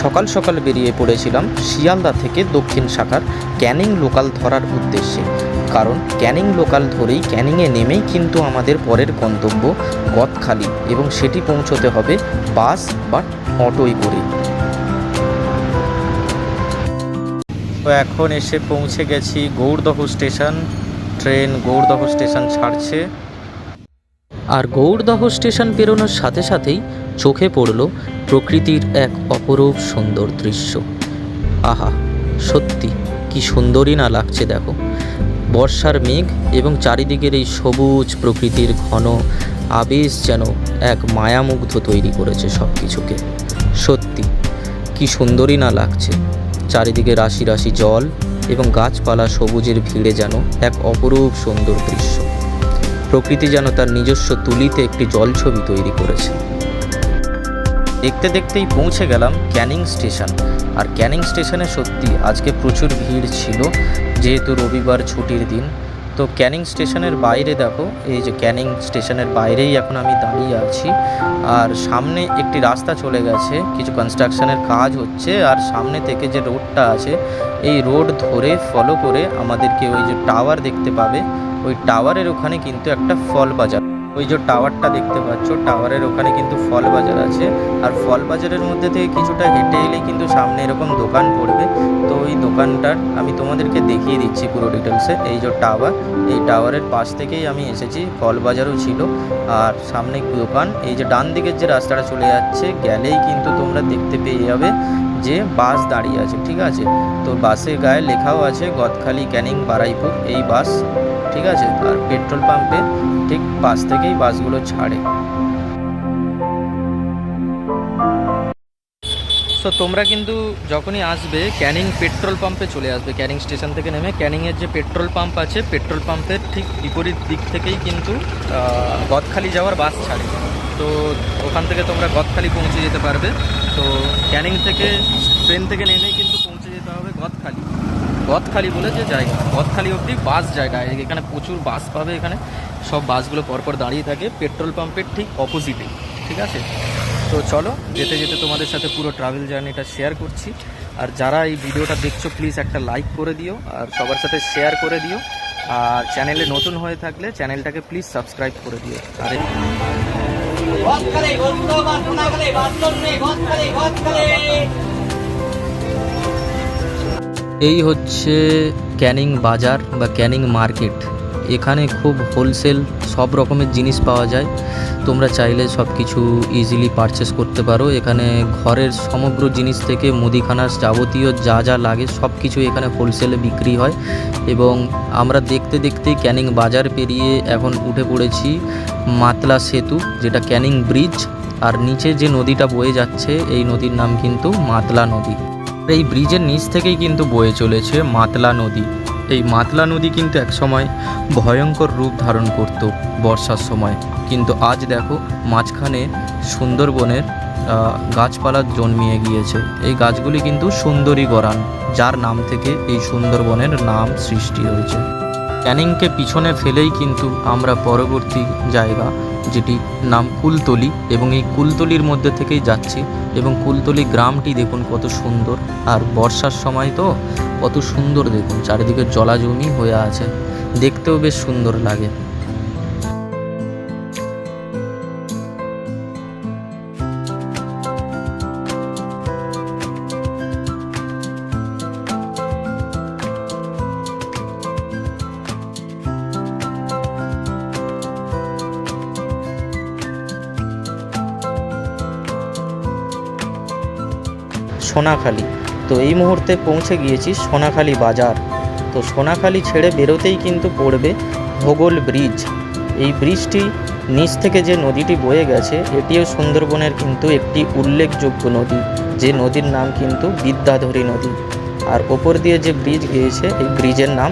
সকাল সকাল বেরিয়ে পড়েছিলাম শিয়ালদা থেকে দক্ষিণ শাখার ক্যানিং লোকাল ধরার উদ্দেশ্যে। কারণ ক্যানিং লোকাল ধরেই ক্যানিংয়ে নেমেই কিন্তু আমাদের পরের গন্তব্য গদখালি, এবং সেটি পৌঁছতে হবে বাস বা অটোয় করে। তো এখন এসে পৌঁছে গেছি Gourdaha station. Train Gourdaha station ছাড়ছে, আর গৌড়দহ স্টেশন পেরোনোর সাথে সাথেই চোখে পড়ল প্রকৃতির এক অপরূপ সুন্দর দৃশ্য। আহা, সত্যি কি সুন্দরই না লাগছে। দেখো, বর্ষার মেঘ এবং চারিদিকের এই সবুজ প্রকৃতির ঘন আবেশ যেন এক মায়ামুগ্ধ তৈরি করেছে সব কিছুকে। সত্যি কি সুন্দরই না লাগছে। চারিদিকে রাশি রাশি জল এবং গাছপালা সবুজের ভিড়ে যেন এক অপরূপ সুন্দর দৃশ্য। প্রকৃতি যেন তার নিজস্ব তুলিতে একটি জলছবি তৈরি করেছে। দেখতে দেখতেই পৌঁছে গেলাম ক্যানিং স্টেশন। আর ক্যানিং স্টেশনে সত্যি আজকে প্রচুর ভিড় ছিল, যেহেতু রবিবার ছুটির দিন। তো ক্যানিং স্টেশনের বাইরে দেখো, এই যে ক্যানিং স্টেশনের বাইরেই এখন আমি দাঁড়িয়ে আছি। আর সামনে একটি রাস্তা চলে গেছে, কিছু কনস্ট্রাকশনের কাজ হচ্ছে। আর সামনে থেকে যে রোডটা আছে, এই রোড ধরে ফলো করে আমাদেরকে ওই যে টাওয়ার দেখতে পাবে, ওই টাওয়ারের ওখানে কিন্তু একটা ফল বাজার, ওই যে টাওয়ারটা দেখতে পাচ্ছ, টাওয়ারের ওখানে কিন্তু ফল বাজার আছে। আর ফল বাজারের মধ্যে থেকে কিছুটা হেঁটে এলেই কিন্তু সামনে এরকম দোকান পড়বে। তো ওই দোকানটার আমি তোমাদেরকে দেখিয়ে দিচ্ছি পুরো ডিটেলসে। এই যে টাওয়ার, এই টাওয়ারের পাশ থেকেই আমি এসেছি, ফল বাজারও ছিল। আর সামনে দোকান, এই যে ডান দিকের যে রাস্তাটা চলে যাচ্ছে, গেলেই কিন্তু তোমরা দেখতে পেয়ে যাবে যে বাস দাঁড়িয়ে আছে। ঠিক আছে, তো বাসের গায়ে লেখাও আছে গদখালি ক্যানিং বারুইপুর এই বাস। ঠিক আছে, আর পেট্রোল পাম্পে ঠিক পাশ থেকেই বাসগুলো ছাড়ে। সো তোমরা কিন্তু যখনই আসবে ক্যানিং পেট্রোল পাম্পে চলে আসবে। ক্যানিং স্টেশন থেকে নেমে ক্যানিংয়ের যে পেট্রোল পাম্প আছে, পেট্রোল পাম্পের ঠিক বিপরীত দিক থেকেই কিন্তু গদখালি যাওয়ার বাস ছাড়ে। তো ওখান থেকে তোমরা গদখালি পৌঁছে যেতে পারবে। তো ক্যানিং থেকে ট্রেন থেকে নেমেই কিন্তু পৌঁছে যেতে হবে গদখালি। গদখালি বলে যে জায়গা, গদখালি অবধি বাস জায়গায় এখানে প্রচুর বাস পাবে। এখানে সব বাসগুলো পরপর দাঁড়িয়ে থাকে পেট্রোল পাম্পের ঠিক অপোজিটে। ঠিক আছে, তো চলো যেতে যেতে তোমাদের সাথে পুরো ট্রাভেল জার্নিটা শেয়ার করছি। আর যারা এই ভিডিওটা দেখছো প্লিজ একটা লাইক করে দিও, আর সবার সাথে শেয়ার করে দিও। আর চ্যানেলে নতুন হয়ে থাকলে চ্যানেলটাকে প্লিজ সাবস্ক্রাইব করে দিও। আর এই হচ্ছে ক্যানিং বাজার বা ক্যানিং মার্কেট। এখানে খুব হোলসেল সব রকমের জিনিস পাওয়া যায়। তোমরা চাইলে সব কিছু ইজিলি পারচেস করতে পারো। এখানে ঘরের সমগ্র জিনিস থেকে মুদিখানার যাবতীয় যা যা লাগে সব কিছু এখানে হোলসেলে বিক্রি হয়। এবং আমরা দেখতে দেখতেই ক্যানিং বাজার পেরিয়ে এখন উঠে পড়েছি মাতলা সেতু, যেটা ক্যানিং ব্রিজ। আর নিচে যে নদীটা বয়ে যাচ্ছে, এই নদীর নাম কিন্তু মাতলা নদী। এই ব্রিজের নিচ থেকেই কিন্তু বয়ে চলেছে মাতলা নদী। এই মাতলা নদী কিন্তু একসময় ভয়ঙ্কর রূপ ধারণ করত বর্ষার সময়, কিন্তু আজ দেখো মাঝখানে সুন্দরবনের গাছপালা জন্মিয়ে গিয়েছে। এই গাছগুলি কিন্তু সুন্দরী গরান, যার নাম থেকে এই সুন্দরবনের নাম সৃষ্টি হয়েছে। ক্যানিংকে পিছনে ফেলেই কিন্তু আমরা পরবর্তী জায়গা, যেটি নাম কুলতলি, এবং এই কুলতলির মধ্যে থেকেই যাচ্ছি। এবং কুলতলি গ্রামটি দেখুন কত সুন্দর, আর বর্ষার সময় তো কত সুন্দর দেখুন, চারিদিকে জলাজমি হয়ে আছে, দেখতেও বেশ সুন্দর লাগে। সোনাখালি, তো এই মুহূর্তে পৌঁছে গিয়েছি সোনাখালি বাজার। তো সোনাখালি ছেড়ে বেরোতেই কিন্তু পড়বে ভোগল ব্রিজ। এই ব্রিজটি নিচ থেকে যে নদীটি বয়ে গেছে, এটিও সুন্দরবনের কিন্তু একটি উল্লেখযোগ্য নদী, যে নদীর নাম কিন্তু বিদ্যাধরী নদী। আর ওপর দিয়ে যে ব্রিজ গিয়েছে, এই ব্রিজের নাম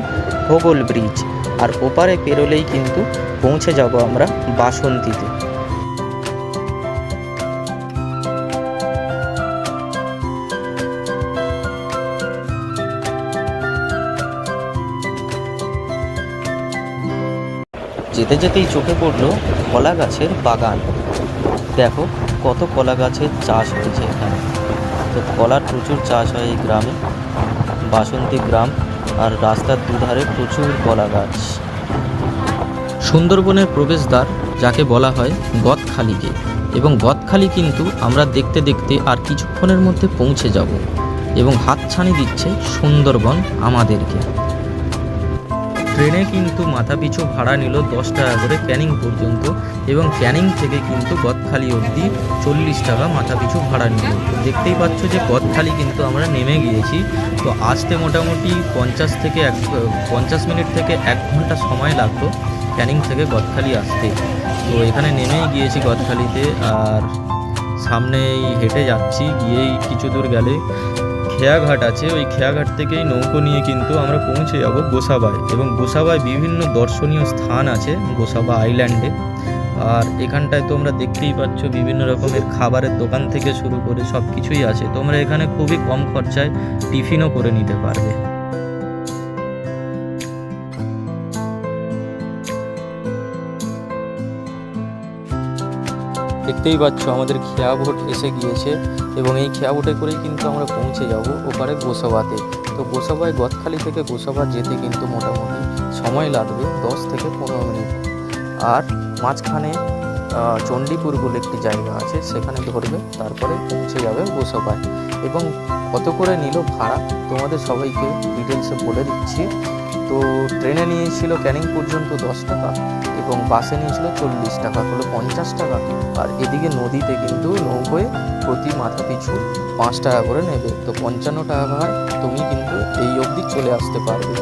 ভোগল ব্রিজ। আর ওপারে পেরোলেই কিন্তু পৌঁছে যাব আমরা বাসন্তীতে। যেতে যেতেই চোখে পড়লো কলা গাছের বাগান। দেখো কত কলা গাছের চাষ হয়েছে এখানে। তো কলার প্রচুর চাষ হয় এই গ্রামে, বাসন্তী গ্রাম, আর রাস্তার দুধারে প্রচুর কলা গাছ। সুন্দরবনের প্রবেশদ্বার যাকে বলা হয় গদখালি গেট, এবং গদখালি কিন্তু আমরা দেখতে দেখতে আর কিছুক্ষণের মধ্যে পৌঁছে যাব, এবং হাতছানি দিচ্ছে সুন্দরবন আমাদেরকে। ট্রেনে কিন্তু মাথাপিছু ভাড়া নিল 10 টাকা করে ক্যানিং পর্যন্ত, এবং ক্যানিং থেকে কিন্তু গদখালি অবধি 40 টাকা মাথাপিছু ভাড়া নিল। তো দেখতেই পাচ্ছ যে গদখালি কিন্তু আমরা নেমে গিয়েছি। তো আসতে মোটামুটি 50 মিনিট থেকে 1 ঘন্টা সময় লাগতো ক্যানিং থেকে গদখালি আসতে। তো এখানে নেমেই গিয়েছি গদখালিতে, আর সামনেই হেঁটে যাচ্ছি। গিয়েই কিছু দূর গেলে খেয়াঘাট আছে, ওই খেয়াঘাট থেকেই নৌকো নিয়ে কিন্তু আমরা পৌঁছে যাব গোসাবায়, এবং গোসাবায় বিভিন্ন দর্শনীয় স্থান আছে গোসাবা আইল্যান্ডে। আর এখানটায় তোমরা দেখতেই পাচ্ছ বিভিন্ন রকমের খাবারের দোকান থেকে শুরু করে সব কিছুই আছে। তোমরা এখানে খুবই কম খরচায় টিফিনও করে নিতে পারবে। দেখতেই পাচ্ছ আমাদের খেয়া বোট এসে গিয়েছে, এবং এই খেয়া বোটে করেই কিন্তু আমরা পৌঁছে যাব ওপারে গোসাবাতে। তো গোসাবায় গদখালি থেকে গোসাবা যেতে কিন্তু মোটামুটি সময় লাগবে 10 থেকে 15 মিনিট। আর মাঝখানে চণ্ডীপুর বলে একটি জায়গা আছে, সেখানে ধরবে, তারপরে পৌঁছে যাবে গোসাবায়। এবং কত করে নিল ভাড়া তোমাদের সবাইকে ডিটেলসে বলে দিচ্ছি। তো ট্রেনে নিয়েছিল ক্যানিং পর্যন্ত 10 টাকা, এবং বাসে নিয়েছিল 40 টাকা, হলো 50 টাকা। আর এদিকে নদীতে কিন্তু নৌকোয় প্রতি মাথা পিছু 5 টাকা করে নেবে। তো 55 টাকায় তুমি কিন্তু এই অবধি চলে আসতে পারবে।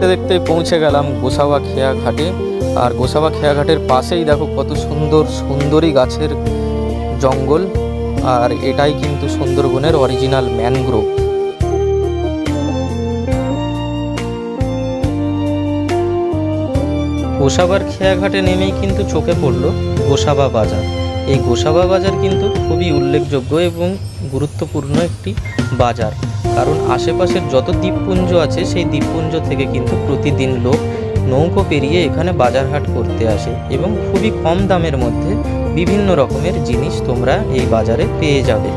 দেখতে দেখতে পৌঁছে গেলাম গোসাবা খেয়া ঘাটে। আর গোসাবা খেয়া ঘাটের পাশেই দেখো কত সুন্দর সুন্দরী গাছের জঙ্গল, আর এটাই কিন্তু সুন্দরবনের অরিজিনাল ম্যানগ্রোভ। গোসাবার খেয়া ঘাটে নেমেই কিন্তু চোখে পড়লো গোসাবা বাজার। এই গোসাবা বাজার কিন্তু খুবই উল্লেখযোগ্য এবং গুরুত্বপূর্ণ একটি বাজার, কারণ আশেপাশের যত দ্বীপপুঞ্জ আছে সেই দ্বীপপুঞ্জ থেকে কিন্তু প্রতিদিন লোক নৌকো পেরিয়ে এখানে বাজারহাট করতে আসে, এবং খুবই কম দামের মধ্যে বিভিন্ন রকমের জিনিস তোমরা এই বাজারে পেয়ে যাবে।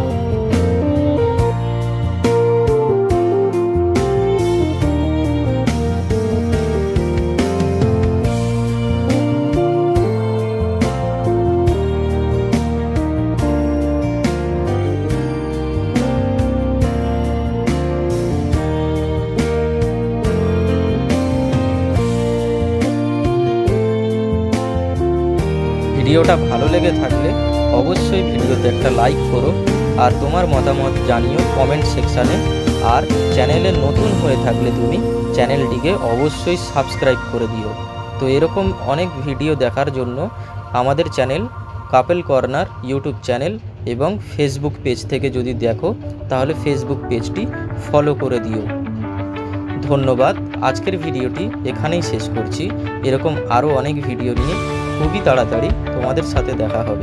ভিডিওটা ভালো লেগে থাকলে অবশ্যই ভিডিওতে একটা লাইক করো, আর তোমার মতামত জানিও কমেন্ট সেকশানে। আর চ্যানেলে নতুন হয়ে থাকলে তুমি চ্যানেলটিকে অবশ্যই সাবস্ক্রাইব করে দিও। তো এরকম অনেক ভিডিও দেখার জন্য আমাদের channel couple corner YouTube channel এবং ফেসবুক পেজ থেকে যদি দেখো তাহলে ফেসবুক পেজটি ফলো করে দিও। ধন্যবাদ। আজকের ভিডিওটি এখানেই শেষ করছি। এরকম আরও অনেক ভিডিও নিয়ে খুবই তাড়াতাড়ি তোমাদের সাথে দেখা হবে।